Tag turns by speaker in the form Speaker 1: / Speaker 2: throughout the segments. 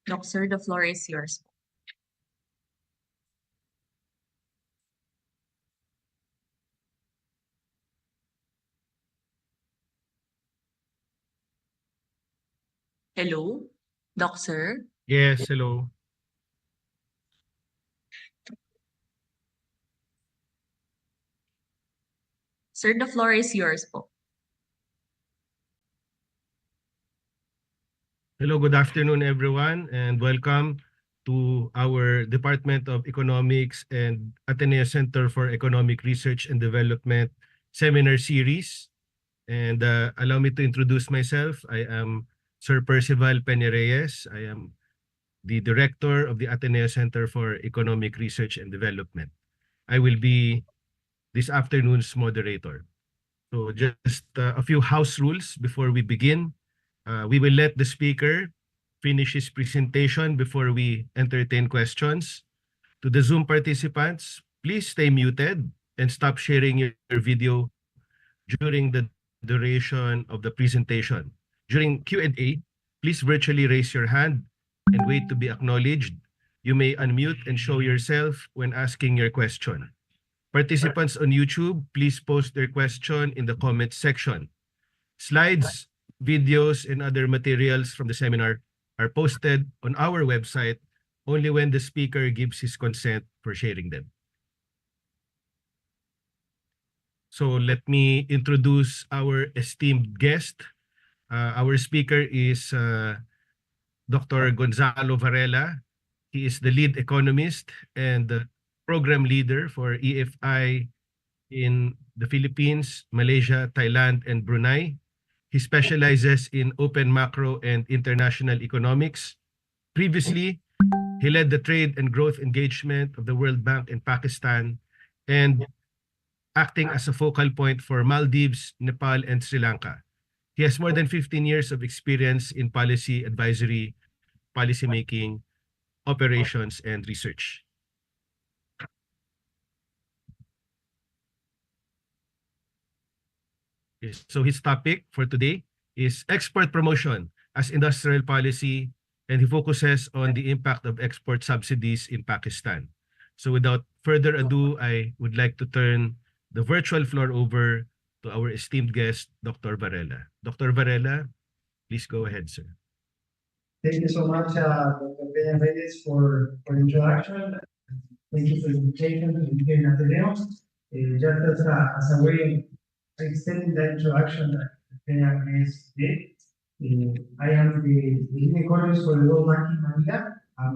Speaker 1: Sir, the floor is yours. Hello, Sir.
Speaker 2: Yes, hello.
Speaker 1: Sir, the floor is yours po.
Speaker 2: Hello, good afternoon, everyone, and welcome to our Department of Economics and Ateneo Center for Economic Research and Development seminar series. And allow me to introduce myself. I am Sir Percival Peña-Reyes. I am the Director of the Ateneo Center for Economic Research and Development. I will be this afternoon's moderator. So just a few house rules before we begin. We will let the speaker finish his presentation before we entertain questions. To the Zoom participants, please stay muted and stop sharing your video during the duration of the presentation. During Q&A, please virtually raise your hand and wait to be acknowledged. You may unmute and show yourself when asking your question. Participants on YouTube, please post their question in the comments section. Slides, videos, and other materials from the seminar are posted on our website only when the speaker gives his consent for sharing them. So let me introduce our esteemed guest. Our speaker is Dr. Gonzalo Varela. He is the lead economist and the program leader for EFI in the Philippines, Malaysia, Thailand, and Brunei. He specializes in open macro and international economics. Previously, he led the trade and growth engagement of the World Bank in Pakistan and acting as a focal point for Maldives, Nepal, and Sri Lanka. He has more than 15 years of experience in policy advisory, policymaking, operations, and research. So his topic for today is export promotion as industrial policy, and he focuses on the impact of export subsidies in Pakistan. So without further ado, I would like to turn the virtual floor over to our esteemed guest, Dr. Varela. Dr. Varela, please go ahead, sir.
Speaker 3: Thank you so much, Dr. Peña-Reyes, for the introduction. Thank you for the invitation to be here in Ateneo. Just as a way of extending the introduction that Peña-Reyes did, I am the lead economist for the World Bank in Manila. I'm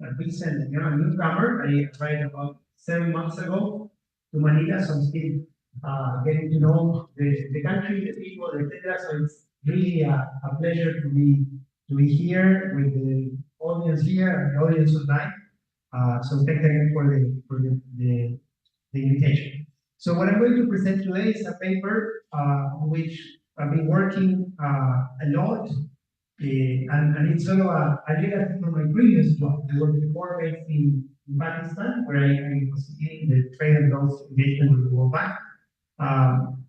Speaker 3: a recent newcomer. I arrived about 7 months ago to Manila, so I'm still getting to know the country, the people, etc. So it's really a pleasure to be here with the audience here and the audience online. So thanks again for the invitation. So what I'm going to present today is a paper on which I've been working a lot, and it's sort of a legacy from my previous job. I worked before based in Pakistan, where I was in the trade and growth engagement with the World Bank.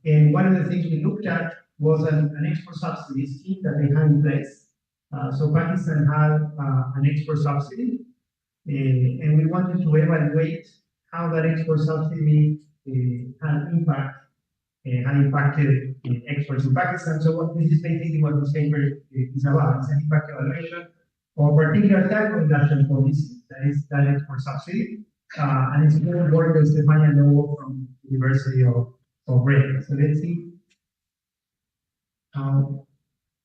Speaker 3: And one of the things we looked at was an export subsidy scheme that they had in place. So Pakistan had an export subsidy, and we wanted to evaluate how that export subsidy had impacted exports in Pakistan. So this is basically what this paper is about. It's an impact evaluation of a particular type of industrial policy, that is that export subsidy. And it's more work with Stefania Lobo from the University of Reading. So let's see how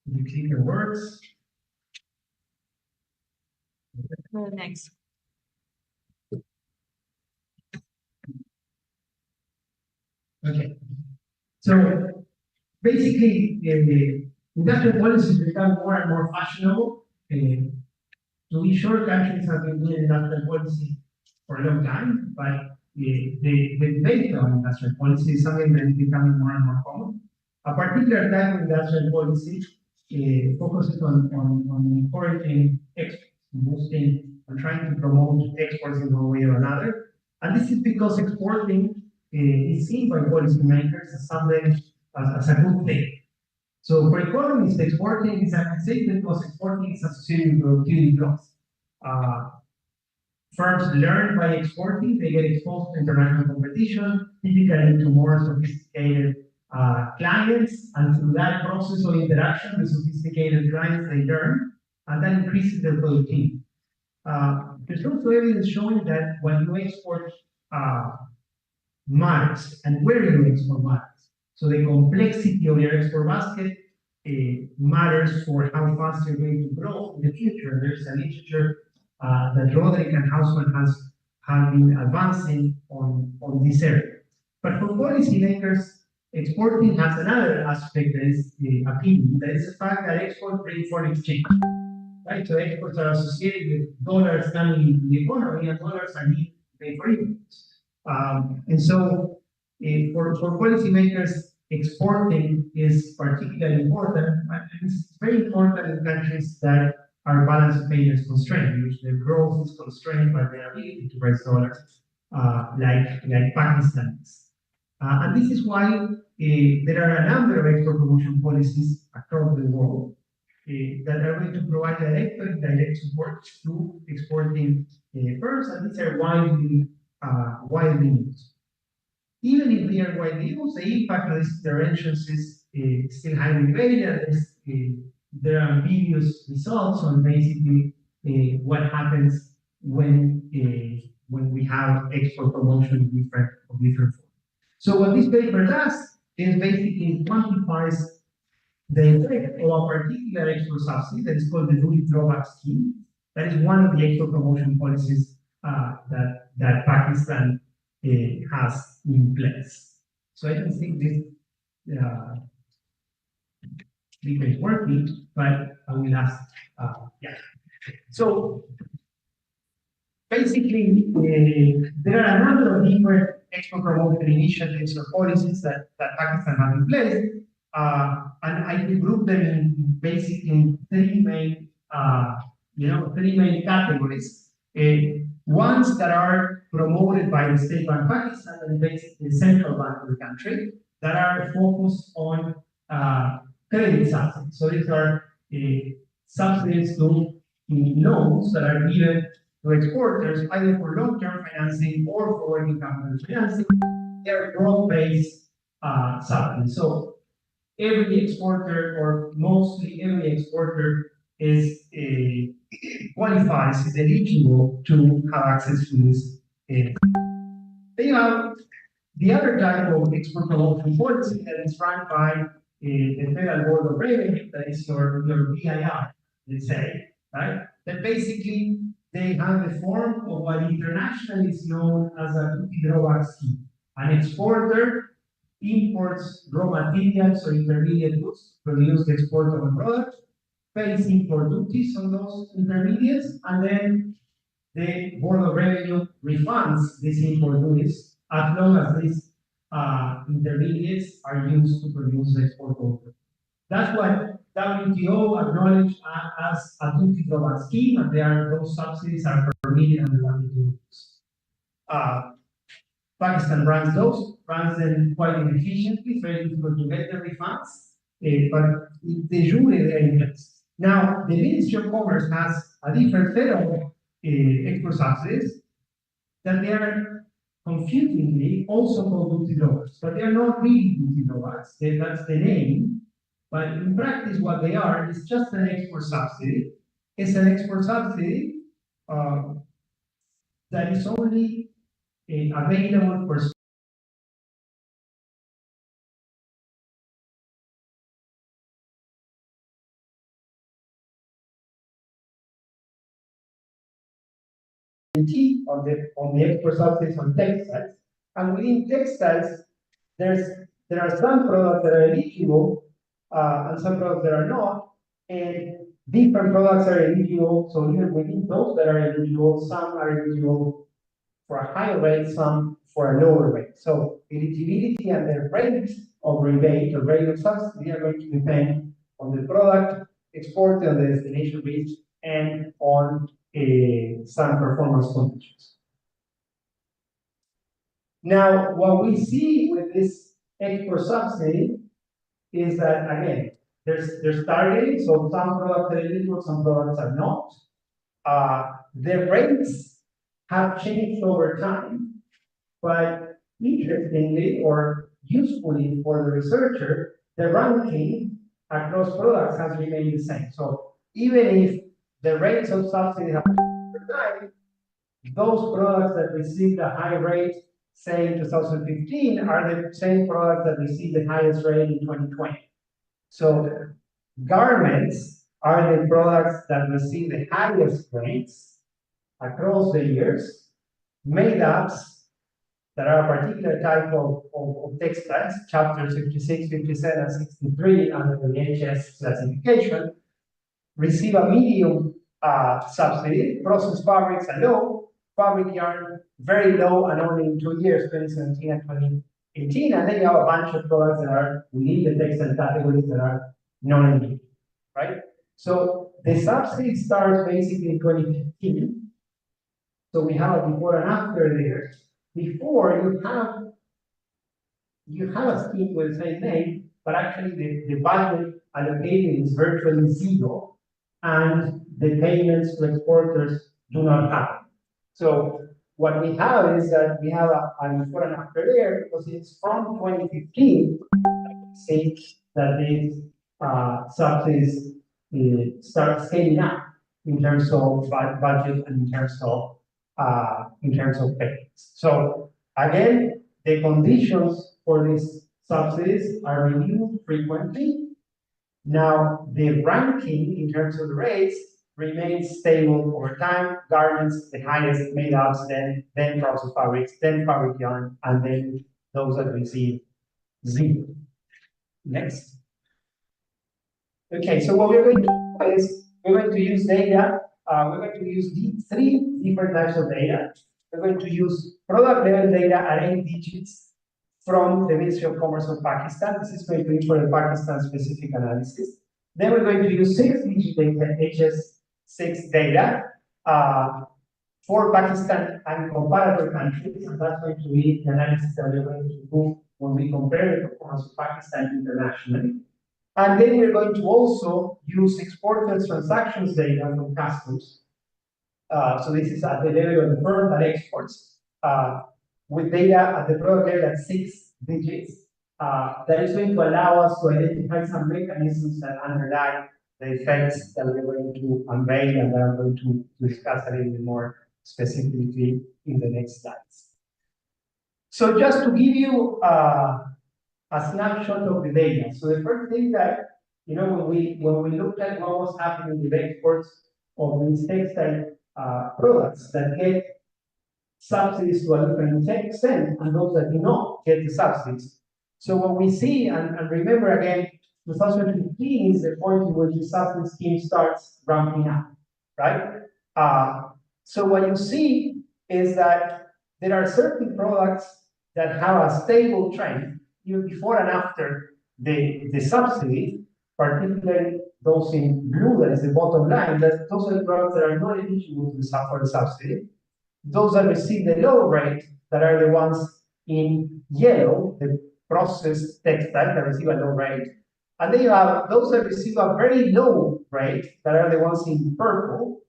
Speaker 3: the clicker works.
Speaker 1: Next.
Speaker 3: Okay. So basically, industrial policies become more and more fashionable. To be sure, countries have been doing industrial policy for a long time, but the debate on industrial policy is something that is becoming more and more common. A particular type of industrial policy focuses on encouraging exports, boosting, and trying to promote exports in one way or another. And this is because exporting is seen by policymakers as something, as a good thing. So for economists, exporting is a statement because exporting is associated with productivity growth. Firms learn by exporting, they get exposed to international competition, typically to more sophisticated clients, and through that process of interaction with sophisticated clients, they learn, and that increases their productivity. There's also evidence showing that when you export matters and where you export matters. So the complexity of your export basket matters for how fast you're going to grow in the future. There's a literature that Roderick and Hausman have been advancing on this area. But for policymakers, exporting has another aspect that is appealing. That is the fact that exports bring foreign exchange. Right? So exports are associated with dollars coming into the economy, and dollars are needed to pay for imports. And so for policymakers, exporting is particularly important, and it's very important in countries that are balance of payments constrained, which their growth is constrained by their ability to raise dollars, like Pakistan is. And this is why there are a number of export promotion policies across the world that are going to provide direct or indirect support to exporting firms, and these are widely used. Even if they are widely used, the impact of these interventions is still highly debated. There are ambiguous results on basically what happens when we have export promotion of different forms. So what this paper does is basically quantifies the effect of a particular export subsidy that is called the duty drawback scheme. That is one of the export promotion policies that Pakistan has in place. So I don't think this is working, but I will ask. Yeah. So basically, there are a number of different export promotion initiatives or policies that Pakistan has in place. And I will group them in basically three main categories. Ones that are promoted by the State Bank of Pakistan and basically the central bank of the country that are focused on credit subsidies. So these are subsidies to loans that are given to exporters either for long-term financing or for working capital financing. They are broad-based subsidies. So every exporter, or mostly every exporter, is qualifies, is eligible to have access to this. They have the other type of export promotion policy that is run by the Federal Board of Revenue, that is your BIR, let's say, right? That basically they have the form of what internationally is known as a duty drawback scheme. An exporter imports raw materials or intermediate goods, produce the export of a product, pays import duties on those intermediates, and then the Board of Revenue refunds these import duties as long as these intermediates are used to produce the export product. That's what WTO acknowledged as a duty drawback scheme, and those subsidies are permitted under WTO rules. Pakistan runs them quite inefficiently, very difficult to get the refunds, but the jure they're in place. Now, the Ministry of Commerce has a different set of export subsidies that they are confusingly also called duty drawbacks, but they are not really duty drawbacks. That's the name, but in practice, what they are is just an export subsidy. It's an export subsidy that is only available for on the export subsidies on textiles, and within textiles, there are some products that are eligible and some products that are not, and different products are eligible. So even within those that are eligible, some are eligible for a higher rate, some for a lower rate. So eligibility and the rate of rebate or rate of subsidy are going to depend on the product exported, on the destination reached, and on some performance conditions. Now, what we see with this export subsidy is that, again, there's targeting, so some products are eligible, some products are not. The rates have changed over time, but interestingly or usefully for the researcher, the ranking across products has remained the same. So even if the rates of subsidy have changed over time, those products that received a high rate, say in 2015, are the same products that received the highest rate in 2020. So garments are the products that receive the highest rates across the years. Made-ups that are a particular type of textiles, chapters 56, 57, 63 under the HS classification, receive a medium subsidy. Processed fabrics are low, fabric yarn very low and only in 2 years, 2017 and 2018. And then you have a bunch of products that are within the textile categories that are non-eligible, right? So the subsidy starts basically in 2015. So we have a before and after there. Before you have a scheme with the same name, but actually the budget allocated is virtually zero, and the payments to exporters do not happen. So what we have is that we have a before and after there, because it's from 2015, see that these subsidies start scaling up in terms of budget and in terms of payments. So again, the conditions for these subsidies are reviewed frequently. Now, the ranking in terms of the rates remains stable over time. Garments, the highest, made-ups, then processed fabrics, then fabric yarn, and then those that receive zero. Next. Okay, so what we're going to do is we're going to use data. We're going to use three different types of data. We're going to use product level data at 8 digits from the Ministry of Commerce of Pakistan. This is going to be for the Pakistan specific analysis. Then we're going to use 6-digit data, HS6 data, for Pakistan and comparator countries, and that's going to be the analysis that we're going to do when we compare the performance of Pakistan internationally. And then we're going to also use exporters transactions data from customs. So this is at the level of the firm that exports, with data at the product level at 6 digits. That is going to allow us to identify some mechanisms that underlie the effects that we're going to unveil and that I'm going to discuss a little bit more specifically in the next slides. So just to give you a snapshot of the data. So the first thing that, when we looked at what was happening with exports of these textile products that get subsidies to a different extent and those that do not get the subsidies. So what we see, and remember again, 2015 is the point where the subsidy scheme starts ramping up, right? So what you see is that there are certain products that have a stable trend, even before and after the subsidy, particularly those in blue, that is the bottom line, that those are the products that are not eligible for the subsidy. Those that receive the low rate, that are the ones in yellow, the processed textile that receive a low rate. And then you have those that receive a very low rate, that are the ones in purple.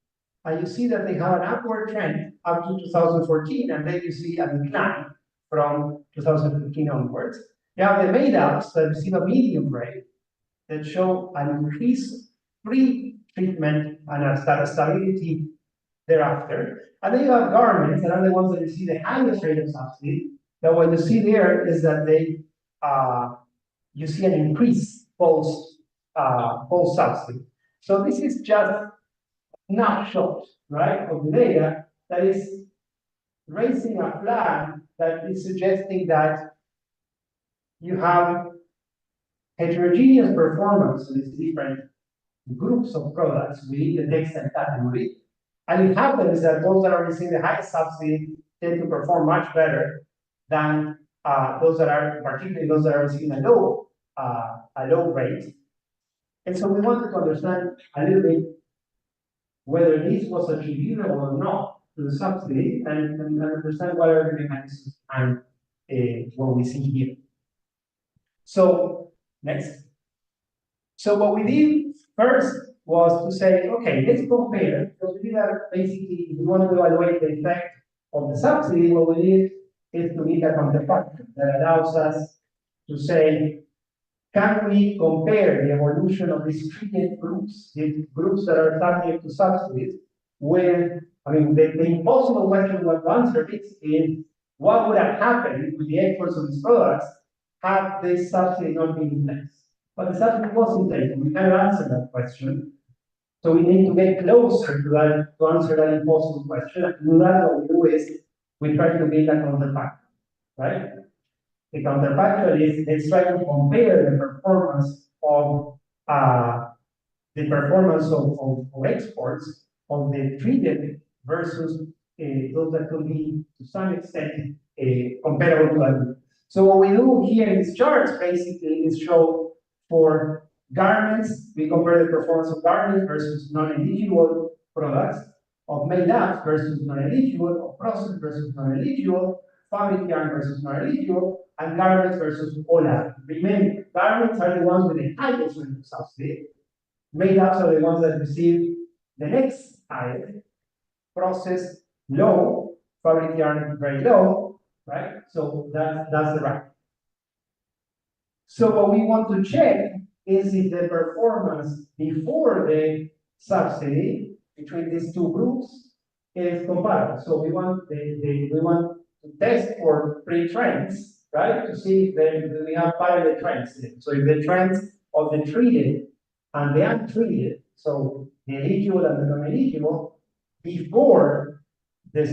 Speaker 3: And you see that they have an upward trend up to 2014, and then you see a decline from 2015 onwards. You have the made-ups that receive a medium rate that show an increase pre-treatment and a stability thereafter. And then you have garments that are the ones that receive the highest rate of subsidy. That what you see there is that you see an increase post subsidy. So this is just a snapshot, right, of the data that is raising a flag that is suggesting that you have heterogeneous performance of these different groups of products within the textile category. And it happens that those that are receiving the highest subsidy tend to perform much better than those that are, particularly those that are receiving a low rate. And so we wanted to understand a little bit whether this was attributable or not to the subsidy, and understand what are the mechanisms and what we see here. So next. So what we did first was to say, okay, let's compare, because we did that basically, if we want to evaluate the effect of the subsidy, what we did is to need a counterfactual that allows us to say, can we compare the evolution of these treated groups, the groups that are subject to subsidies, with, I mean, the impossible question to answer is what would have happened with the exports of these products had this subsidy not been in place? But the subsidy was in place, and we cannot answer that question. So we need to get closer to that, to answer that impossible question. And to do that, what we do is we try to build a counterfactual, right? The counterfactual is let's try to compare the performance of exports of the treated versus those that could be to some extent comparable to that. So what we do here in these charts basically is show for garments, we compare the performance of garments versus non-eligible products, of made-ups versus non-eligible, of processed versus non-eligible, fabric yarn versus non-eligible, and garments versus all other. Remember, garments are the ones with the highest rate of subsidy. Made-ups are the ones that receive the next highest. Processed low, fabric yarn very low, right? So that's the right. So what we want to check is if the performance before the subsidy between these two groups is comparable. So we want we want to test for pre-trends, right? To see if we have parallel trends. So if the trends of the treated and the untreated, so the eligible and the non-eligible, before the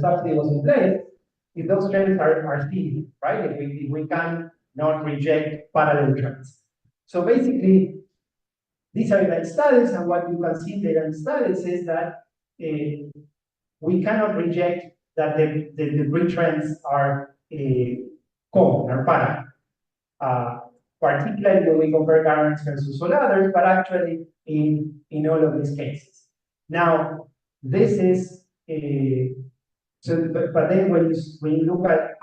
Speaker 3: subsidy was in place, if those trends are seen, right? If we can not reject parallel trends. So basically, these are event studies, and what you can see in the event studies is that we cannot reject that the pre-trends are common, are parallel. Particularly when we compare garments versus all others, but actually in all of these cases. Now, this is but then when you look at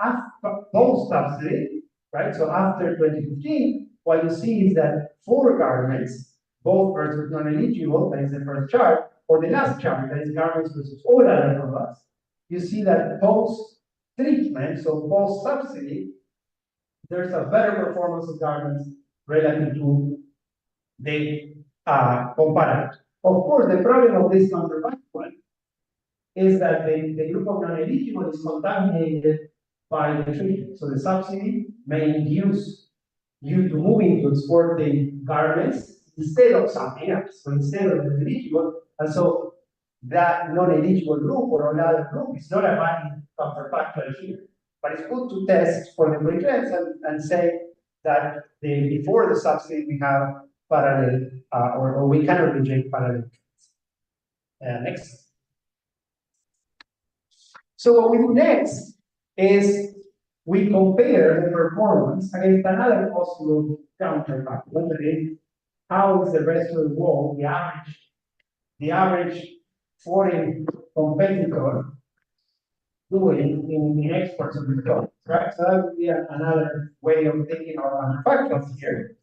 Speaker 3: post-subsidy, right? So after 2015, what you see is that for garments, both versus non-eligible, that is the first chart, or the last chart, that is garments versus all other products, you see that post-treatment, so post-subsidy, there's a better performance of garments relative to the comparator. Of course, the problem of this counterfactual is that the group of non-eligible is contaminated by the treatment. So the subsidy may induce you to move into exporting garments instead of something else, so instead of the eligible, and so that non-eligible group or another group is not a valid counterfactual here. But it's good to test for the pre-trends and say that before the subsidy we have parallel, or we cannot reject parallel trends. Next. So what we do next is we compare the performance against another possible counterfactual, that is, how is the rest of the world, the average foreign competitor doing in exports of the products, right? So that would be another way of thinking of manufacturers here.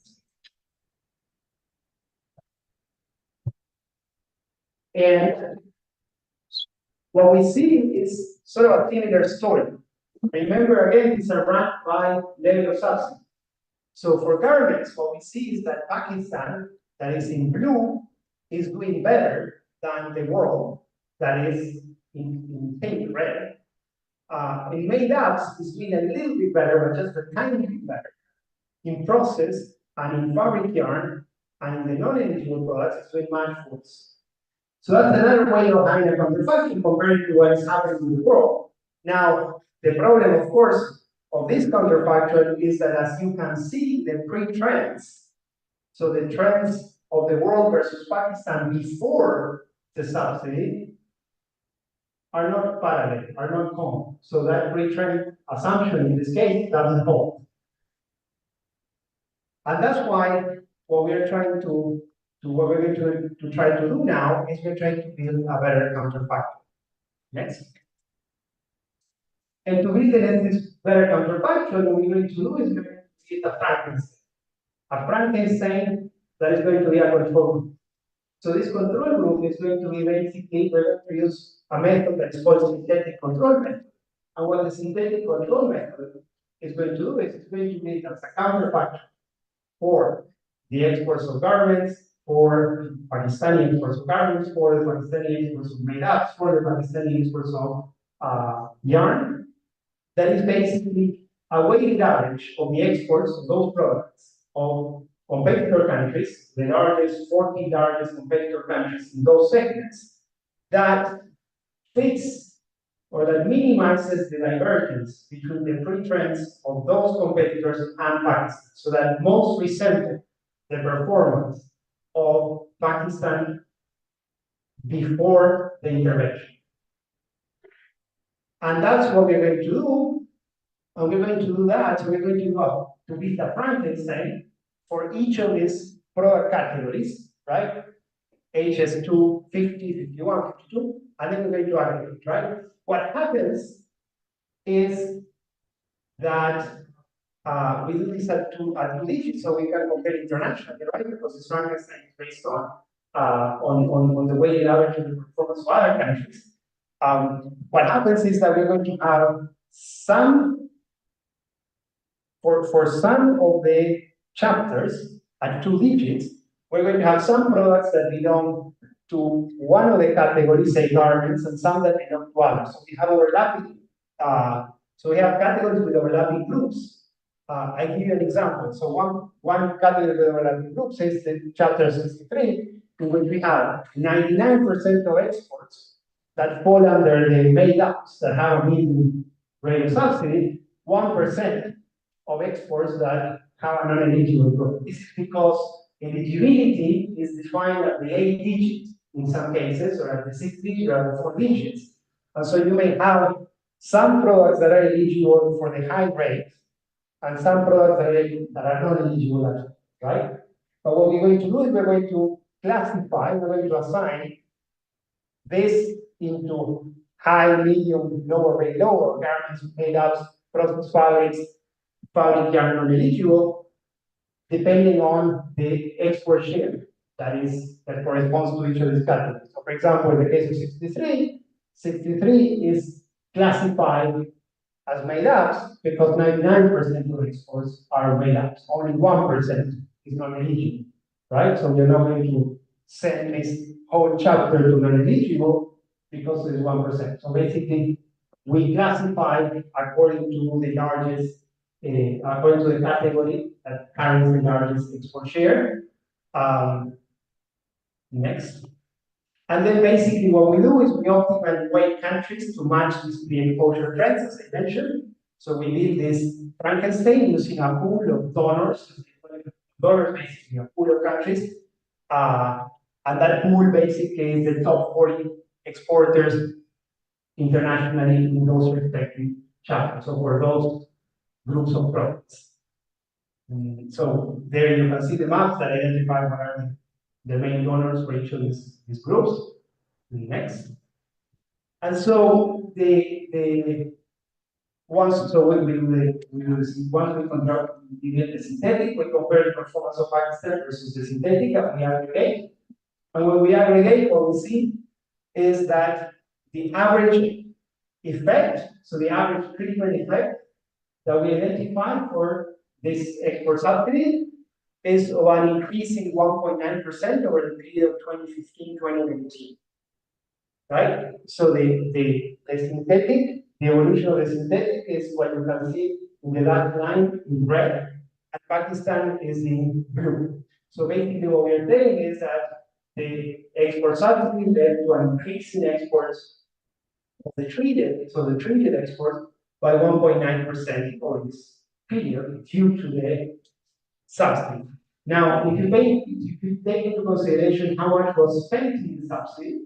Speaker 3: And what we see is sort of a similar story. Remember, again, these are ranked by level of subsidy. So for garments, what we see is that Pakistan, that is in blue, is doing better than the world that is in pink, red. In made-ups, is doing a little bit better, but just a tiny bit better. In process and in fabric yarn and in the non-eligible products, it's doing much worse. So that's another way of having a counterfactual compared to what is happening in the world. Now, the problem, of course, of this counterfactual is that, as you can see, the pre-trends, so the trends of the world versus Pakistan before the subsidy, are not parallel, are not common. So that pre-trend assumption in this case doesn't hold. And that's why what we're trying to what we're going to try to do now is we're trying to build a better counterfactual. Next. And to build this better counterfactual, what we're going to do is we're going to create a Frankenstein. A Frankenstein that is going to be a control group. So this control group is going to be basically, we're going to use a method that is called synthetic control method. And what the synthetic control method is going to do is it's going to be as a counterfactor for the exports of garments, for Pakistani exports of garments, for the Pakistani exports of made-ups, for the Pakistani exports of yarn. That is basically a weighted average of the exports of those products of competitor countries, the largest 40 largest competitor countries in those segments, that fits or that minimizes the divergence between the free trends of those competitors and Pakistan, so that most resemble the performance of Pakistan before the intervention. And that's what we're going to do. And we're going to do that. So we're going to do what? To beat the Frankenstein for each of these product categories, right? HS2, 50, 51, 52, and then we're going to aggregate, right? What happens is that we do this at two digits, so we can compare internationally, right? Because this Frankenstein is based on the weighted average of the performance of other countries. What happens is that we're going to have some, for some of the chapters at 2 digits, we're going to have some products that belong to one of the categories, say garments, and some that belong to others. So we have overlapping. So we have categories with overlapping groups. I give you an example. So one category with overlapping groups is the chapter 63, in which we have 99% of exports that fall under the made-ups that have a medium rate of subsidy, 1% of exports that have an uneligible group. This is because eligibility is defined at the 8 digits in some cases, or at the 6 digits, or at the 4 digits. And so you may have some products that are eligible for the high rate, and some products that are not eligible at all, right? But what we're going to do is we're going to classify, we're going to assign this into high, medium, lower rate, lower garments, made-ups, processed fabrics, fabric yarn non-eligible, depending on the export share that corresponds to each of these categories. So for example, in the case of 63 is classified as made-ups because 99% of exports are made-ups. Only 1% is non-eligible, right? So we're not going to send this whole chapter to non-eligible because it is 1%. So basically, we classify according to the largest, according to the category that carries the largest export share. Next. And then basically what we do is we optimally weight countries to match the exposure trends, as I mentioned. So we did this Frankenstein using a pool of donors, basically a pool of countries. And that pool basically is the top 40 exporters internationally in those respective chapters. So for those groups of products. So there you can see the maps that identify what are the main donors for each of these groups. Next. And so once we conduct the synthetic, we compare the performance of Pakistan versus the synthetic, and we aggregate. And when we aggregate, what we see is that the average effect, so the average treatment effect that we identify for this export subsidy is of an increasing 1.9% over the period of 2015-2019. Right? So the synthetic, the evolution of the synthetic is what you can see in the last line in red, and Pakistan is in blue. So basically what we are saying is that the export subsidy led to an increase in exports of the treated exports by 1.9% over this period due to the subsidy. Now, if you take into consideration how much was spent in the subsidy,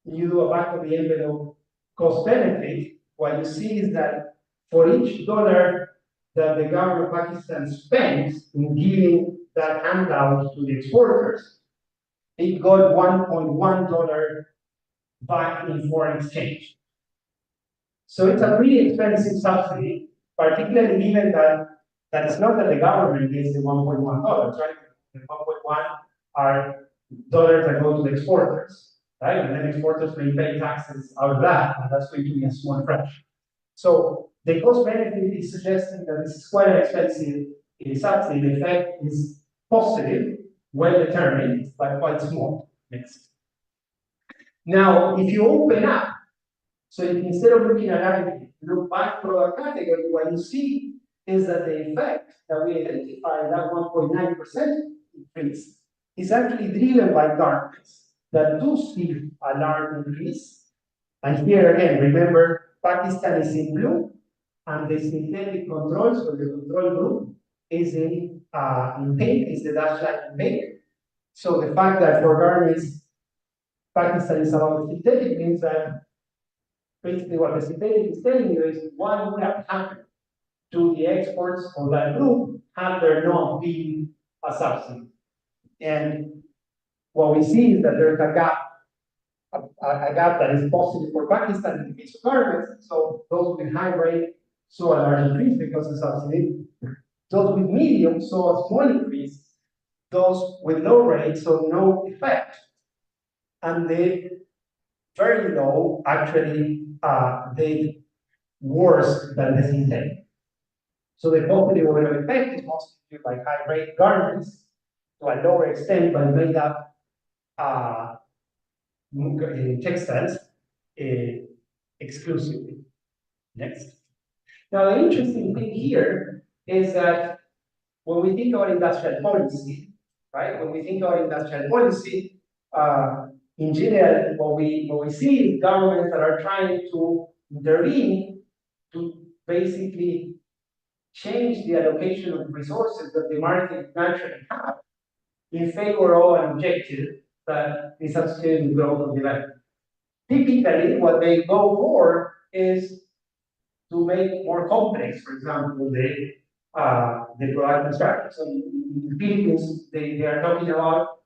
Speaker 3: you do a back of the envelope cost benefit, what you see is that for each dollar that the government of Pakistan spends in giving that handout to the exporters, it got $1.1 back in foreign exchange. So it's a pretty expensive subsidy, particularly given that it's not that the government gives the $1.1, right? and 1.1 are dollars that go to the exporters, right? And then exporters may pay taxes out of that, and that's going to be a small fraction. So the cost benefit is suggesting that this is quite an expensive subsidy. The effect is positive, well determined, but quite small. Next. Now, if you open up, so instead of looking at aggregate, look by product category, what you see is that the effect that we identified, that 1.9% increase, is actually driven by garments that do see a large increase. And here again, remember, Pakistan is in blue, and the synthetic controls, or the control group, is in pink, is the dashed line in pink. So the fact that for garments, Pakistan is about synthetic means that basically what the synthetic is telling you is what would have happened to the exports of that group had there not been a subsidy. And what we see is that there's a gap that is positive for Pakistan in the case of garments. So those with high rate saw a large increase because of subsidy. Those with medium saw a small increase. Those with low rate saw no effect. And the very low actually did worse than the synthetic. So the positive overall effect is mostly due by high rate garments to a lower extent, but made up textiles exclusively. Next. Now, the interesting thing here is that when we think about industrial policy, right? When we think about industrial policy, in general, what we see is governments that are trying to intervene to basically change the allocation of resources that the market naturally have in favor of an objective that is sustainable growth and development. Typically, what they go for is to make more complex, for example, the production structure. So in the Philippines, they are talking about,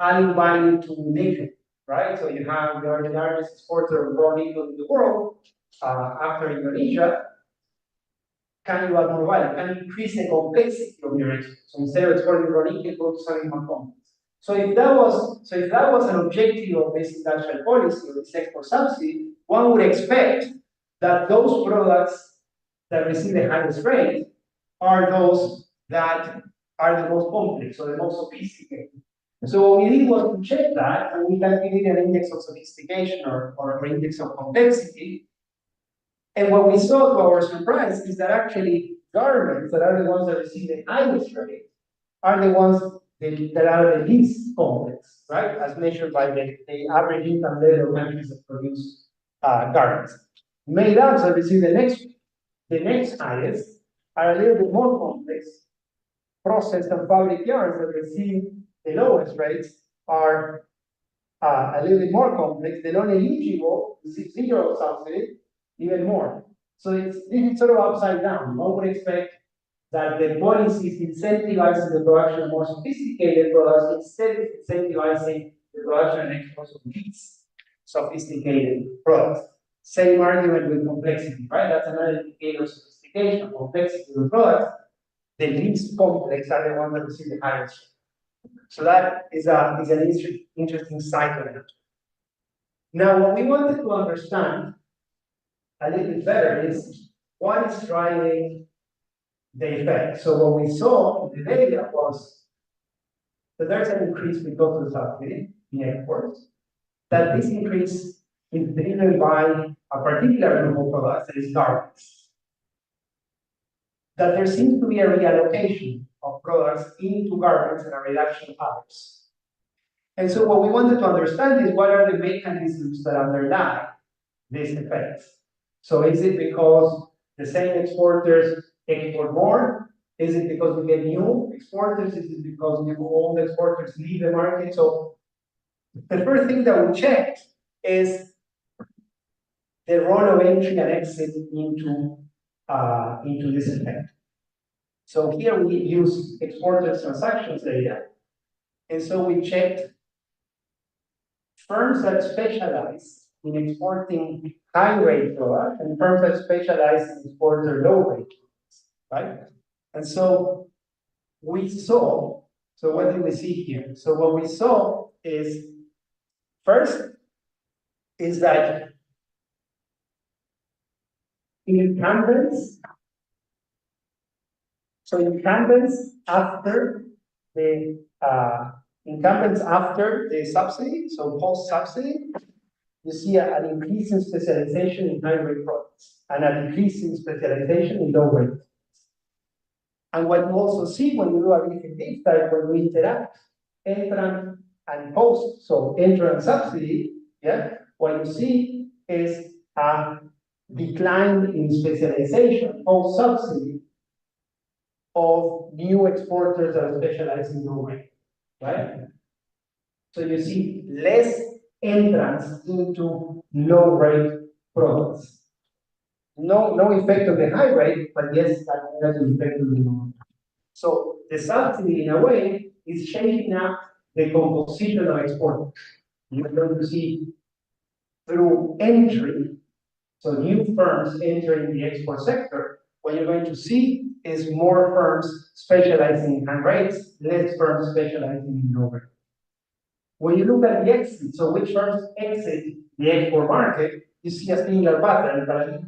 Speaker 3: adding value to nickel, right? So you are the largest exporter of raw nickel in the world, after Indonesia. Can you add more value? Can you increase the complexity of your export? So instead of exporting raw nickel, go to something more complex. So if that was an objective of this industrial policy or this export subsidy, one would expect that those products that receive the highest rate are those that are the most complex or the most sophisticated. So what we did was to check that, and we calculated an index of sophistication or an index of complexity. And what we saw, to our surprise, is that actually garments that are the ones that receive the highest rate are the ones that are the least complex, right? As measured by the average income level of countries that produce garments. Made up that receive the next highest are a little bit more complex. Processed and fabric yarns that receive the lowest rates are a little bit more complex. The non-eligible receive zero subsidy, even more. So this is sort of upside down. One would expect that the policy is incentivizing the production of more sophisticated products instead of incentivizing the production and export of least sophisticated products. Same argument with complexity, right? That's another indicator of sophistication, complexity of the products. The least complex are the ones that receive the highest. So that is an interesting side of it. Now, what we wanted to understand a little bit better is what is driving the effect. So what we saw in the data was that there's an increase because of the subsidy in exports, that this increase is driven by a particular group of products, that is garments, that there seems to be a reallocation of products into garments and a reduction of others. And so what we wanted to understand is what are the mechanisms that underlie these effects. So is it because the same exporters export more? Is it because we get new exporters? Is it because new old exporters leave the market? So the first thing that we checked is the role of entry and exit into this effect. So here we use exporters transactions data. And so we checked firms that specialize in exporting high-rate products and firms that specialize in exporting low-rate products, right? And so we saw, so what did we see here? So what we saw is, first, is that incumbents, so incumbents after the subsidy, so post-subsidy, you see an increase in specialization in high-rate products and a decrease in specialization in low-rate. And what you also see when you do a different deep dive, when we interact entrant and post, so entrant subsidy, yeah, what you see is a decline in specialization post subsidy of new exporters that are specialized in low rate, right? So you see less entrants into low rate products. No effect on the high rate, but yes, that negative effect on the low rate. So the subsidy, in a way, is changing up the composition of exporters. You're going to see through entry, so new firms entering the export sector, what you're going to see is more firms specializing in high rates, less firms specializing in low rates. When you look at the exit, so which firms exit the export market, you see a similar pattern, but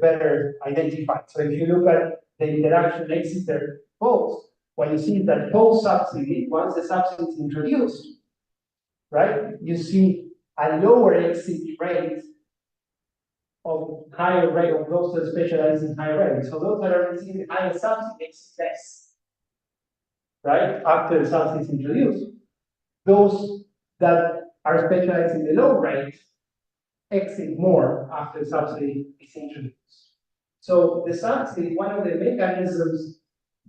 Speaker 3: better identified. So if you look at the interaction exiter post, what you see is that post subsidy, once the subsidy is introduced, right, you see a lower exit rate of higher rate of those that specialize in high rate. So those that are receiving higher subsidy exit less, right, after the subsidy is introduced. Those that are specialized in the low rate exit more after subsidy is introduced. So the subsidy, one of the mechanisms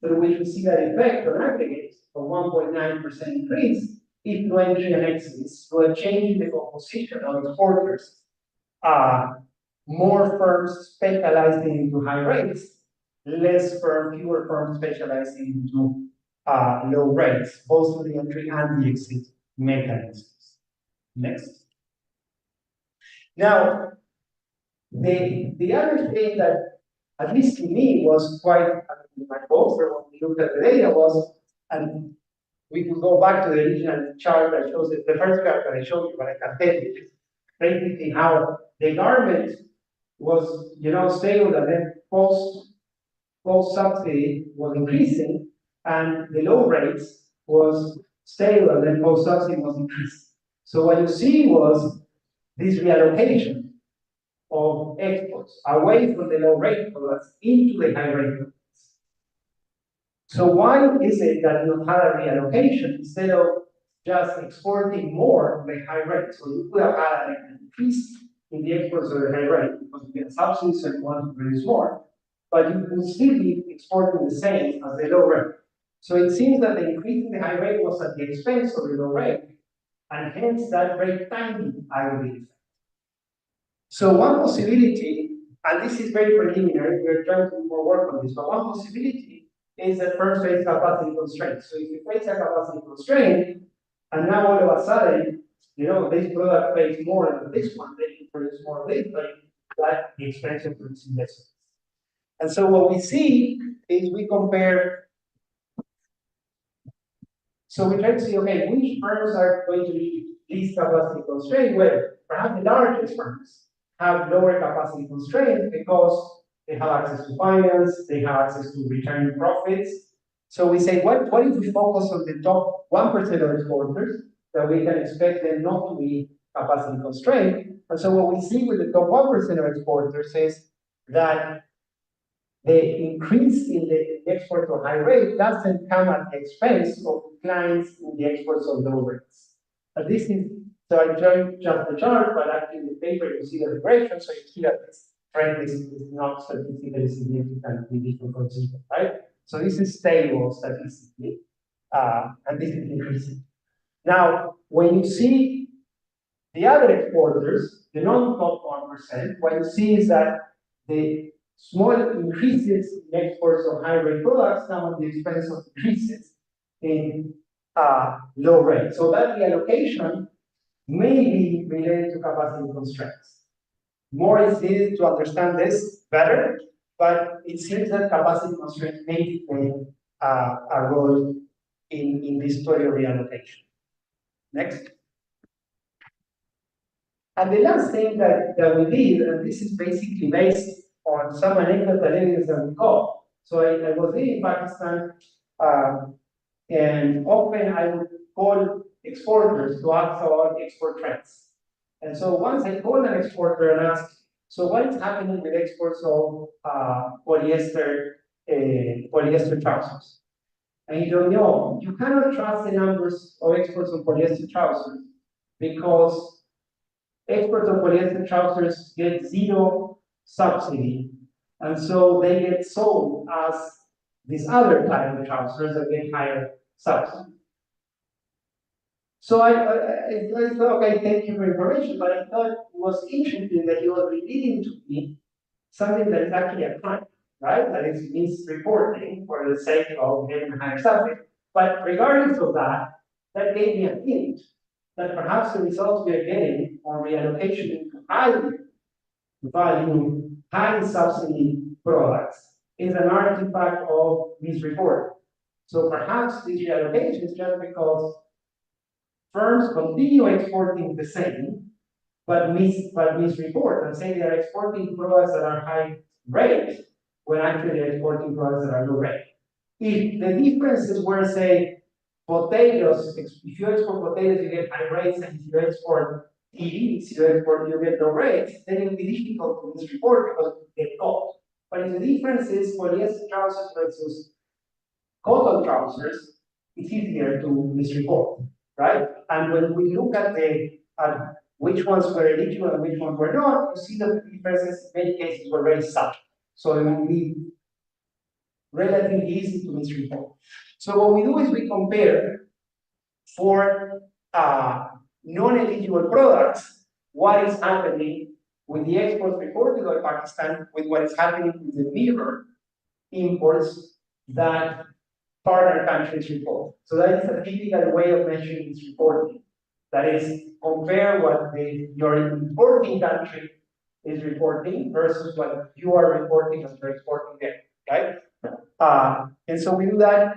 Speaker 3: through which we see that effect on aggregate of 1.9% increase is through entry and exits, through a change in the composition of exporters. More firms specializing into high rates, fewer firms specializing into low rates, both through the entry and the exit mechanisms. Next. Now, the other thing that, at least to me, was quite my goal for when we looked at the data was, and we could go back to the original chart that shows it, the first graph that I showed you, but I can tell you, basically how the garment was, stable, and then post subsidy was increasing, and the low rates was stable, and then post subsidy was increasing. So what you see was this reallocation of exports away from the low rate products into the high rate products. So why is it that you had a reallocation instead of just exporting more of the high rate? So you could have had an increase in the exports of the high rate because you get subsidies and you want to produce more, but you could still be exporting the same as the low rate. So it seems that the increase in the high rate was at the expense of the low rate, and hence that rate timing aggregate effect. So one possibility, and this is very preliminary, we're trying to do more work on this, but one possibility is that firms face capacity constraints. So if you face a capacity constraint, and now all of a sudden, this product pays more than this one, they can produce more of this, but that the expense of producing less. And so what we see is we compare. So we try to see, okay, which firms are going to be least capacity constrained? Well, perhaps the largest firms have lower capacity constraints because they have access to finance, they have access to return profits. So we say, what if we focus on the top 1% of exporters, that we can expect them not to be capacity constrained? And so what we see with the top 1% of exporters is that the increase in the export of high rate doesn't come at the expense of declines in the exports of low rates. And this is, so I jumped the chart, but actually in the paper you see the regression, so you see that this trend is not statistically significantly different from zero, right? So this is stable statistically, and this is increasing. Now, when you see the other exporters, the non-top 1%, what you see is that the small increases in exports of high rate products come at the expense of increases in low rate. So that reallocation may be related to capacity constraints. More is needed to understand this better, but it seems that capacity constraints may be a role in this story of reallocation. Next. And the last thing that we did, and this is basically based on some anecdotal evidence that we got. So I was living in Pakistan, and often I would call exporters to ask about export trends. And so once I called an exporter and asked, so what is happening with exports of polyester trousers? And he told me, no, you cannot trust the numbers of exports of polyester trousers because exports of polyester trousers get zero subsidy. And so they get sold as this other type of trousers that get higher subsidy. So I thought, okay, thank you for information, but I thought it was interesting that he was revealing to me something that is actually a crime, right? That is misreporting for the sake of getting a higher subsidy. But regardless of that, that gave me a hint that perhaps the results we are getting on reallocation into high value, high subsidy products is an artifact of misreporting. So perhaps this reallocation is just because firms continue exporting the same, but misreport and say they are exporting products that are high rate, when actually they're exporting products that are low rate. If the differences were, say, potatoes, if you export potatoes, you get high rates, and if you export TVs, you get low rates, then it will be difficult to misreport because you get caught. But if the difference is polyester trousers versus cotton trousers, it's easier to misreport, right? And when we look at which ones were eligible and which ones were not, you see that the differences in many cases were very subtle. So it will be relatively easy to misreport. So what we do is we compare for non-eligible products what is happening with the exports reported by Pakistan with what is happening with the mirror imports that partner countries report. So that is a typical way of measuring this reporting. That is, compare what your importing country is reporting versus what you are reporting as you're exporting there, right? And so we do that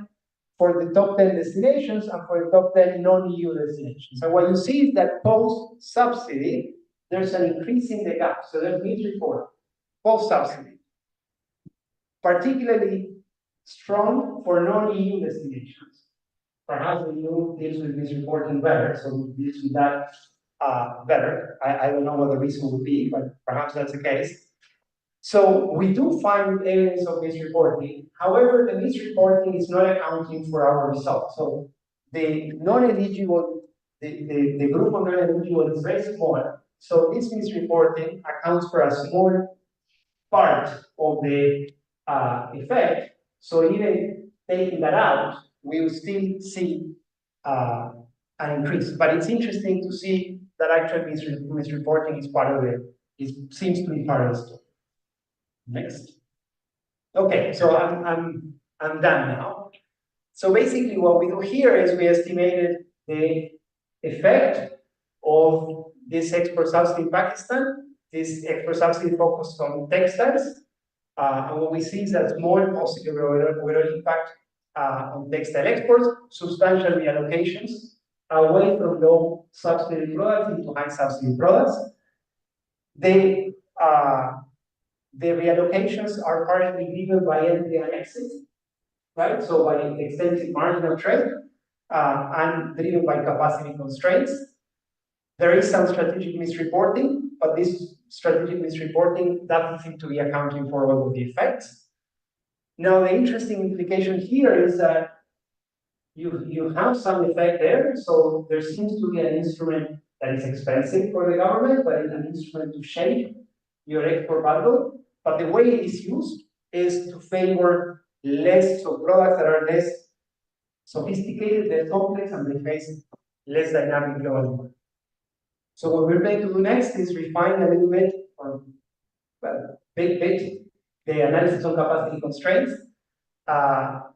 Speaker 3: for the top 10 destinations and for the top 10 non-EU destinations. So what you see is that post-subsidy, there's an increase in the gap. So there's misreport, post-subsidy. Particularly strong for non-EU destinations. Perhaps the EU deals with misreporting better, so it deals with that better. I don't know what the reason would be, but perhaps that's the case. So we do find evidence of misreporting. However, the misreporting is not accounting for our results. So the non-eligible, the group of non-eligible is very small. So this misreporting accounts for a small part of the effect. So even taking that out, we will still see an increase. But it's interesting to see that actually misreporting is part of it seems to be part of the story. Next. Okay, so I'm done now. So basically what we do here is we estimated the effect of this export subsidy in Pakistan. This export subsidy focused on textiles. And what we see is that small positive overall impact on textile exports, substantial reallocations away from low subsidy products into high subsidy products. The reallocations are partly driven by entry and exit, right? So by extensive marginal trade and driven by capacity constraints. There is some strategic misreporting, but this strategic misreporting doesn't seem to be accounting for all of the effects. Now, the interesting implication here is that you have some effect there, so there seems to be an instrument that is expensive for the government, but it's an instrument to shape your export bundle. But the way it is used is to favor less, so products that are less sophisticated, less complex, and they face less dynamic global demand. So what we're going to do next is refine a little bit, or bit, the analysis on capacity constraints.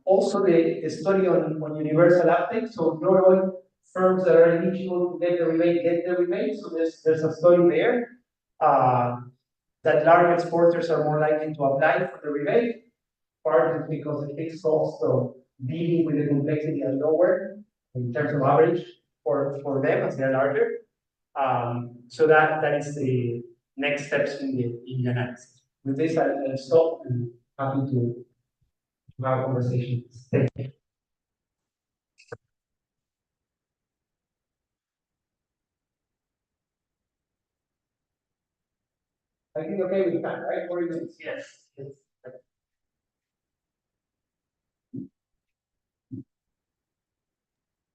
Speaker 3: Also the study on universal uptake. So not all firms that are eligible to get the rebate. So there's a study there that large exporters are more likely to apply for the rebate. Part is because the fixed cost of dealing with the complexity are lower in terms of average for them as they're larger. So that is the next steps in the analysis. With this, I'll stop and happy to have a conversation. Thank you. I think okay with time, right? 40 minutes. Yes. Yes.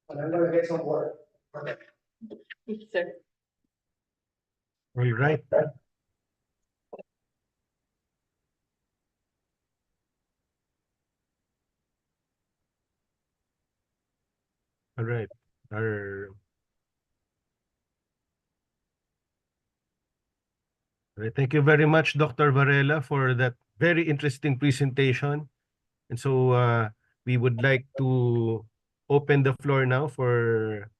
Speaker 3: And I'm gonna get some water. Okay.
Speaker 1: Sir.
Speaker 2: All right. All right. All right. Thank you very much, Dr. Varela, for that very interesting presentation. And so we would like to open the floor now for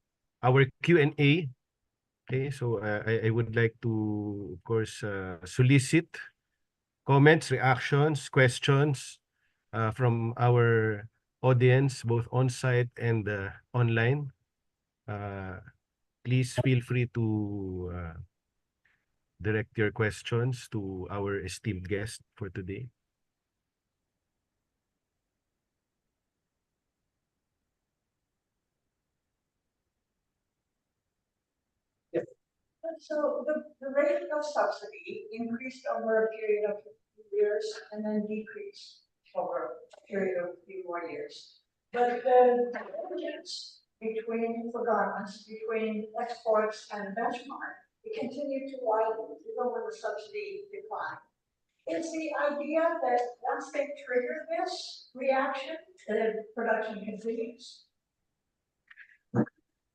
Speaker 2: our Q&A. Okay, so I would like to, of course, solicit comments, reactions, questions from our audience, both on-site and online. Please feel free to direct your questions to our esteemed guest for today.
Speaker 4: So the rate of subsidy increased over a period of 50 years and then decreased over a period of a few more years. But the divergence for garments between exports and benchmark, it continued to widen even when the subsidy declined. Is the idea that once they trigger this reaction, the production continues?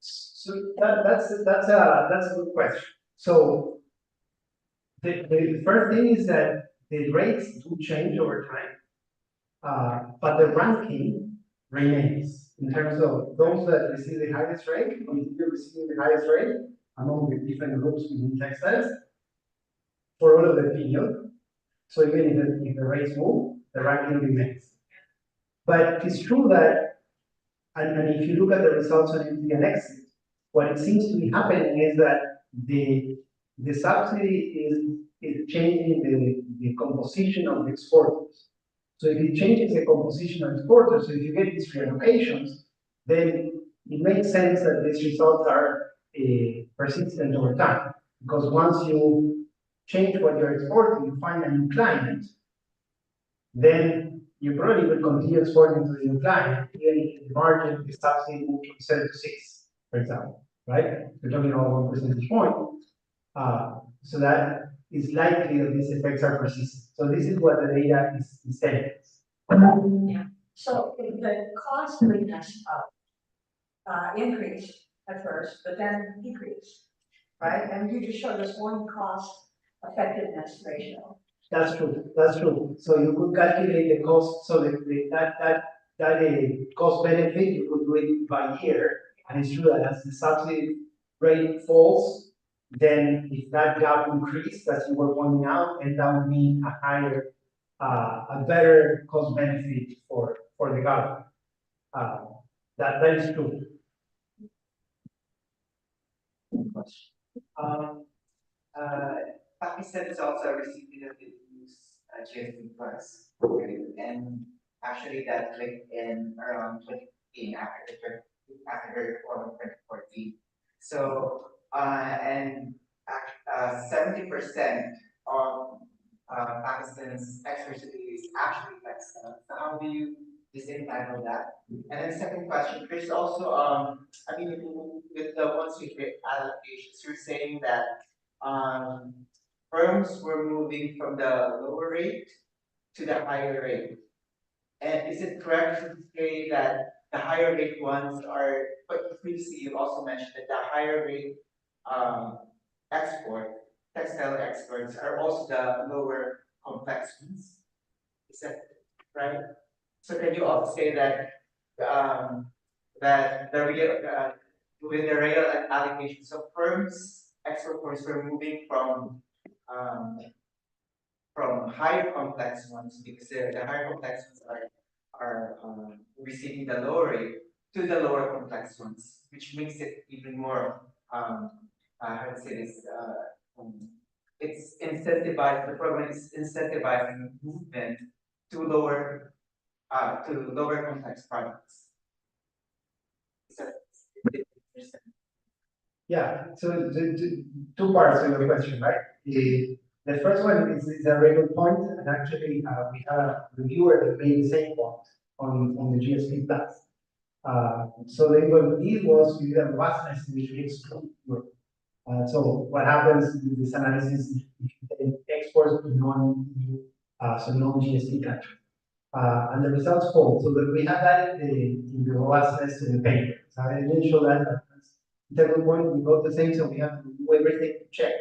Speaker 3: So that's a good question. So the first thing is that the rates do change over time, but the ranking remains in terms of those that receive the highest rate, continue receiving the highest rate among the different groups within textiles for all of the period. So even if the rates move, the ranking remains. But it's true that, and if you look at the results on entry and exit, what it seems to be happening is that the subsidy is changing the composition of the exporters. So if it changes the composition of exporters, so if you get these reallocations, then it makes sense that these results are persistent over time. Because once you change what you're exporting, you find a new client, then you probably will continue exporting to the new client, even if the market, the subsidy moves from 7 to 6, for example, right? We're talking about 1 percentage point. So that is likely that these effects are persistent. So this is what the data is telling us.
Speaker 4: Yeah. So the costliness increased at first, but then decreased, right? And you just showed us one cost effectiveness ratio.
Speaker 3: That's true. That's true. So you could calculate the cost. So that cost benefit, you could do it by year. And it's true that as the subsidy rate falls, then if that gap increased, as you were pointing out, and that would mean a better cost benefit for the government. That is true.
Speaker 5: Pakistan is also a recipient of the EU's GSP Plus program, and actually that clicked in around 2015 after the reform of 2014. So and 70% of Pakistan's export is actually textile. So how do you disentangle that? And then second question, there's also I mean with the one-street allocations, you're saying that um, firms were moving from the lower rate to the higher rate. And is it correct to say that the higher rate ones are, but previously you also mentioned that the higher rate export, textile exports are also the lower complex ones? Is that right? So can you also say that that the real with the real allocations of firms, export firms were moving from higher complex ones because the higher complex ones are receiving the lower rate to the lower complex ones, which makes it even more, how to say this, it's incentivized, the program is incentivizing movement to lower complex products. So,
Speaker 3: Yeah, so two parts to your question, right? The first one is a very good point, and actually, we had a reviewer that made the same point on the GSP plus. So then what we did was we did a robustness which we exclude Europe. So what happens with this analysis if you take exports to non-EU, so non-GSP country? And the results hold. So that we have that in the robustness to the paper. So I didn't show that, but it's a good point. We got the same, so we have to do everything to check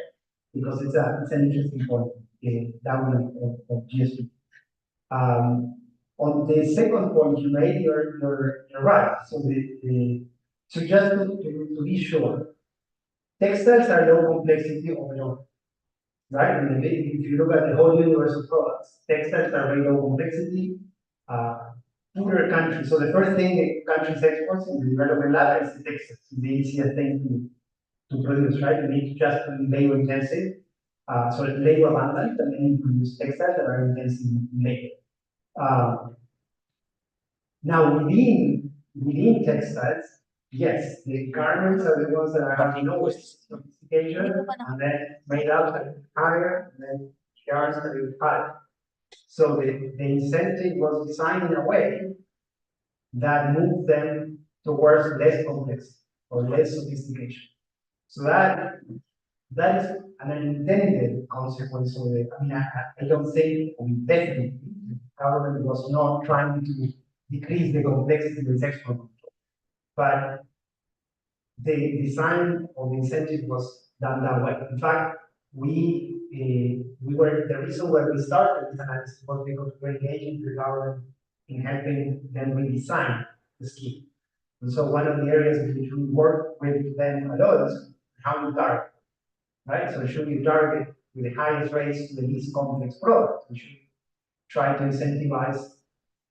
Speaker 3: because it's an interesting point. That one of GSP. On the second point you made, you're right. So so just to be sure, textiles are low complexity overall, right? And if you look at the whole universe of products, textiles are very low complexity. Poorer countries. So the first thing the countries exports in the development ladder is the textiles. It's the easiest thing to produce, right? You need just to be labor intensive. So it's labor abundant, and then you produce textiles that are intensive in labor. Now within textiles, yes, the garments are the ones that are having lowest sophistication, and then made out at higher, and then yarns that are higher. So the incentive was designed in a way that moved them towards less complex or less sophistication. So that is an unintended consequence of it. I mean, I don't say definitely the government was not trying to decrease the complexity of its export control, but the design of the incentive was done that way. In fact, we were the reason why we started this analysis was because we were engaging the government in helping them redesign the scheme. And so one of the areas in which we work with them a lot is how you target, right? So should you target with the highest rates to the least complex products? We should try to incentivize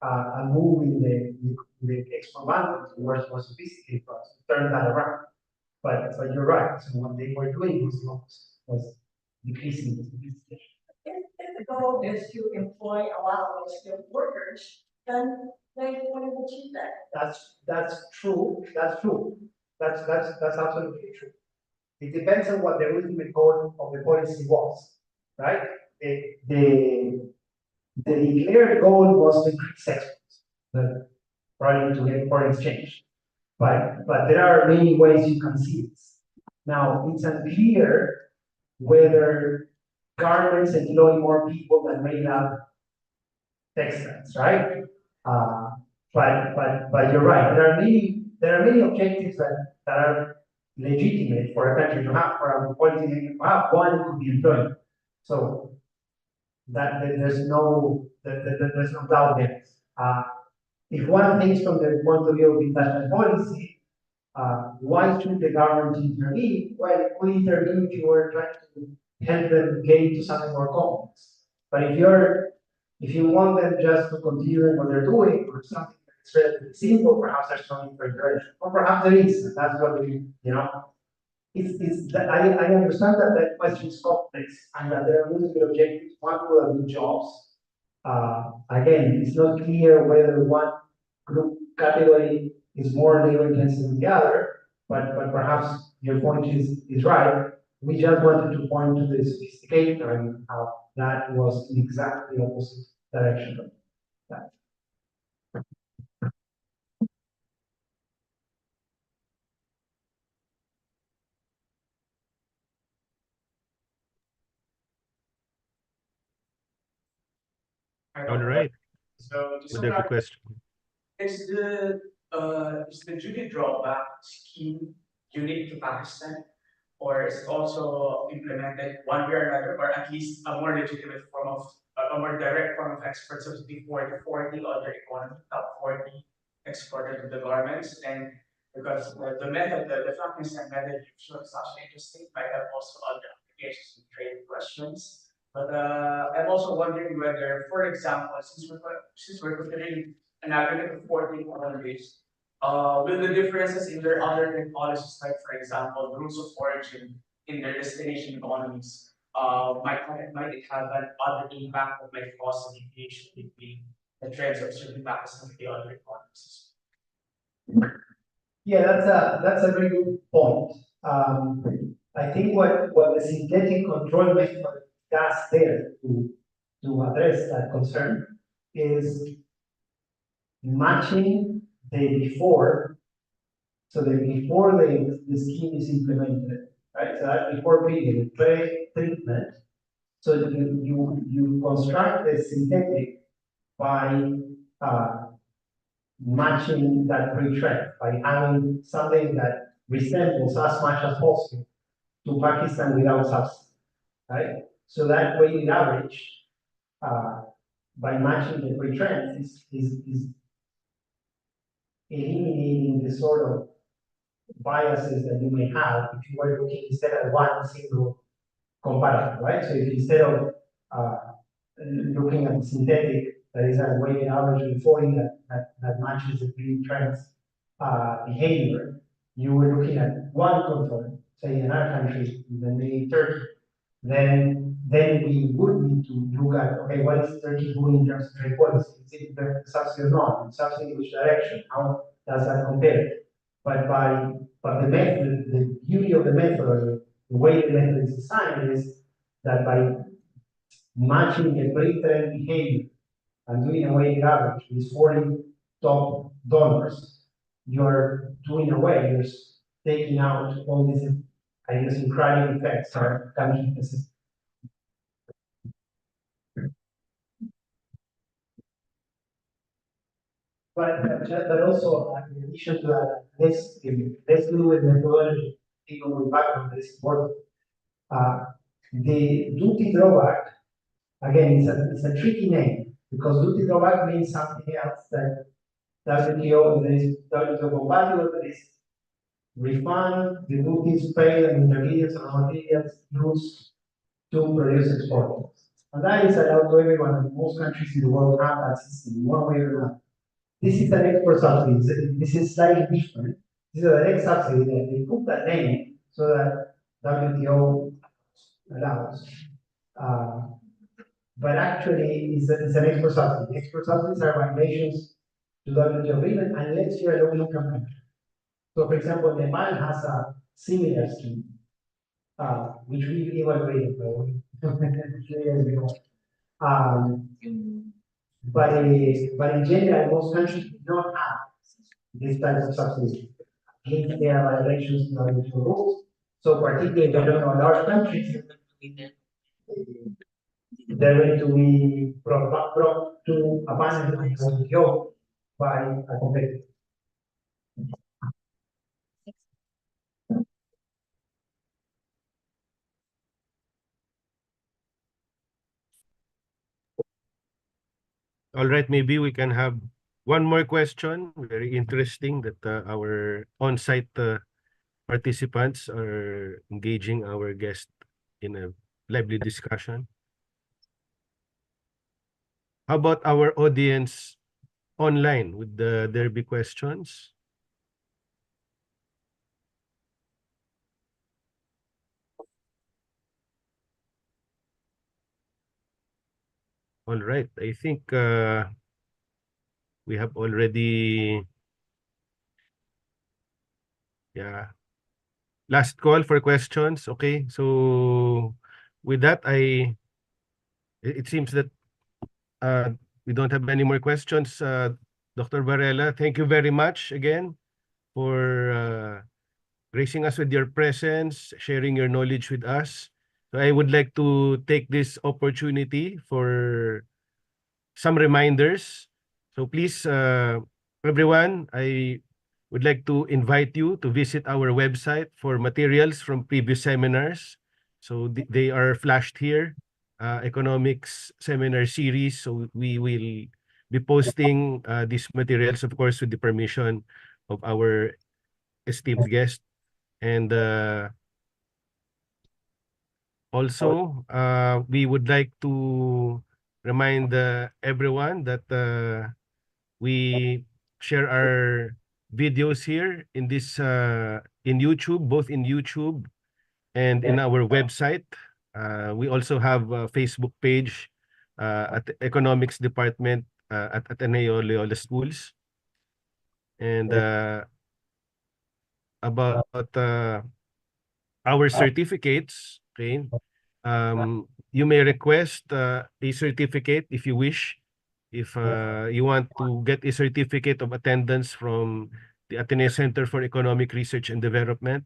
Speaker 3: a move in the export market towards more sophisticated products, turn that around. But you're right. So what they were doing was decreasing the sophistication.
Speaker 4: If the goal is to employ a lot of skilled workers, then they want to achieve that.
Speaker 3: That's true. That's true. That's absolutely true. It depends on what the ultimate goal of the policy was, right? The declared goal was to increase exports, but probably to get foreign exchange. But there are many ways you can see this. Now it's unclear whether garments employ more people than made up textiles, right? But you're right. There are many objectives that are legitimate for a country to have, for a policy to have. One could be employment. So there's no doubt there. If one thinks from the point of view of international policy, why should the government intervene? Well, it could intervene if you were trying to help them get into something more complex. But if you want them just to continue what they're doing or something that's relatively simple, perhaps there's no need for intervention. Or perhaps there is, and that's what I understand that that question is complex and that there are multiple objectives. One will be jobs. Again, it's not clear whether one group category is more labor intensive than the other, but perhaps your point is right. We just wanted to point to the sophistication and how that was in exactly the opposite direction of that.
Speaker 2: All right.
Speaker 6: So just
Speaker 2: With the question.
Speaker 6: is the duty drawback scheme unique to Pakistan, or is it also implemented one way or another, or at least a more legitimate form of a more direct form of export subsidy for the 40 other economy, top 40 exporters of the garments? And because the method, the Pakistan method you showed is actually interesting, might have also other applications and trade questions. But I'm also wondering whether, for example, since we're considering an aggregate of 14 countries. With the differences in their other trade policies, like for example, rules of origin in their destination economies, might it have an other impact that might cause a deviation between the trends observed in Pakistan and the other economies?
Speaker 3: Yeah, that's a very good point. I think what the synthetic control method does there to address that concern is matching the before, so the before the scheme is implemented, right? So that before period, treatment. So you construct the synthetic by matching that pre-trend, by having something that resembles as much as possible to Pakistan without subsidy, right? So that weighted average, by matching the pre-trend is eliminating the sort of biases that you may have if you were looking instead at one single comparator, right? So if instead of uh, looking at the synthetic, that is a weighted average reporting that matches the pre-trends behavior, you were looking at one control, say in our country, maybe Turkey, then we would need to look at, okay, what is Turkey doing in terms of trade policy? Is it the subsidy or not? Subsidy in which direction? How does that compare? But the method, the beauty of the method, or the way the method is designed is that by matching the pre-trend behavior and doing a weighted average with 40 top donors, you're doing away, you're taking out all these idiosyncratic effects that come into the system. But also, in addition to that, let's do with methodology, even with background that is important. The duty drawback, again, it's a tricky name because duty drawback means something else that WTO, there is WTO compatible, that is refund the duties paid on intermediates or materials used to produce exports. And that is allowed to everyone, and most countries in the world have that system in one way or another. This is an export subsidy. This is slightly different. This is a direct subsidy that they put that name so that WTO allows. But actually, it's an export subsidy. Export subsidies are violations to WTO agreement unless you're a low-income country. So, for example, Nepal has a similar scheme, which we evaluated a few years ago. But in general, most countries do not have this type of subsidy. Hence, there are violations to WTO rules. So, particularly, if you look at large countries, they're going to be brought to abandon the WTO by a competitor.
Speaker 2: All right, maybe we can have one more question. Very interesting that our on-site participants are engaging our guest in a lively discussion. How about our audience online? Would there be questions? All right, I think we have already, yeah, last call for questions. Okay, so with that, it seems that we don't have any more questions. Dr. Varela, thank you very much again for gracing us with your presence, sharing your knowledge with us. So I would like to take this opportunity for some reminders. So please, everyone, I would like to invite you to visit our website for materials from previous seminars. So they are flashed here, economics seminar series. So we will be posting these materials, of course, with the permission of our esteemed guest. And also, we would like to remind everyone that We share our videos here in this in YouTube, both in YouTube and in our website. We also have a Facebook page at the Economics Department at Ateneo Loyola Schools. And about our certificates, okay? You may request a certificate if you wish. If you want to get a certificate of attendance from the Ateneo Center for Economic Research and Development,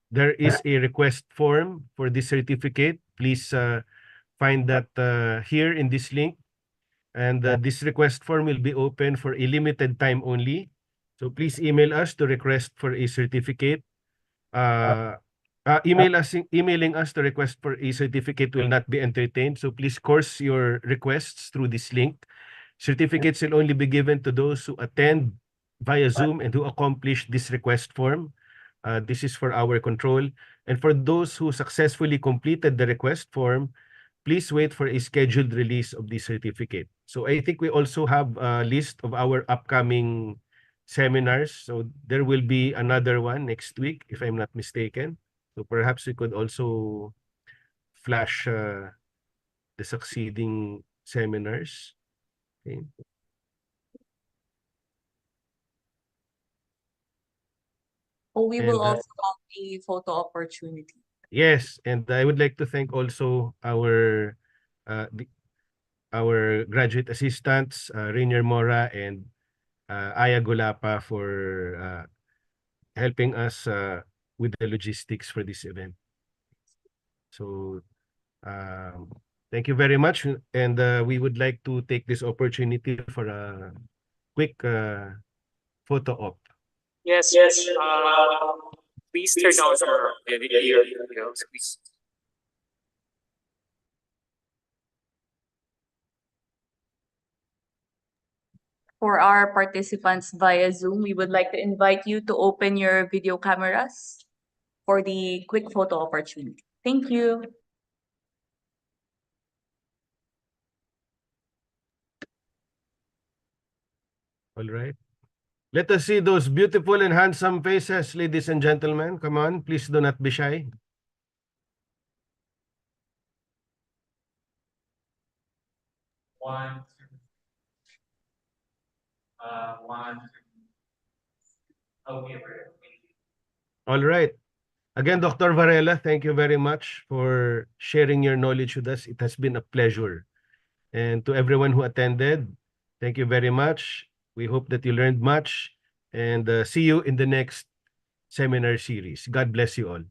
Speaker 2: there is a request form for this certificate. Please find that here in this link. And this request form will be open for a limited time only. So please email us to request for a certificate. Emailing us to request for a certificate will not be entertained. So please course your requests through this link. Certificates will only be given to those who attend via Zoom and who accomplish this request form. This is for our control. And for those who successfully completed the request form, please wait for a scheduled release of the certificate. So I think we also have a list of our upcoming seminars. So there will be another one next week, if I'm not mistaken. So perhaps we could also flash the succeeding seminars. Okay.
Speaker 1: Oh, we will
Speaker 2: And,
Speaker 1: also have the photo opportunity.
Speaker 2: Yes, and I would like to thank also our our graduate assistants, Rainier Mora and Aya Gulapa for helping us with the logistics for this event. So thank you very much, and we would like to take this opportunity for a quick photo op.
Speaker 7: Yes, please turn on your videos, please.
Speaker 1: For our participants via Zoom, we would like to invite you to open your video cameras for the quick photo opportunity. Thank you.
Speaker 2: All right. Let us see those beautiful and handsome faces, ladies and gentlemen. Come on, please do not be shy.
Speaker 6: One, two. One, two. Okay,
Speaker 2: All right. Again, Dr. Varela, thank you very much for sharing your knowledge with us. It has been a pleasure. And to everyone who attended, thank you very much. We hope that you learned much, and see you in the next seminar series. God bless you all.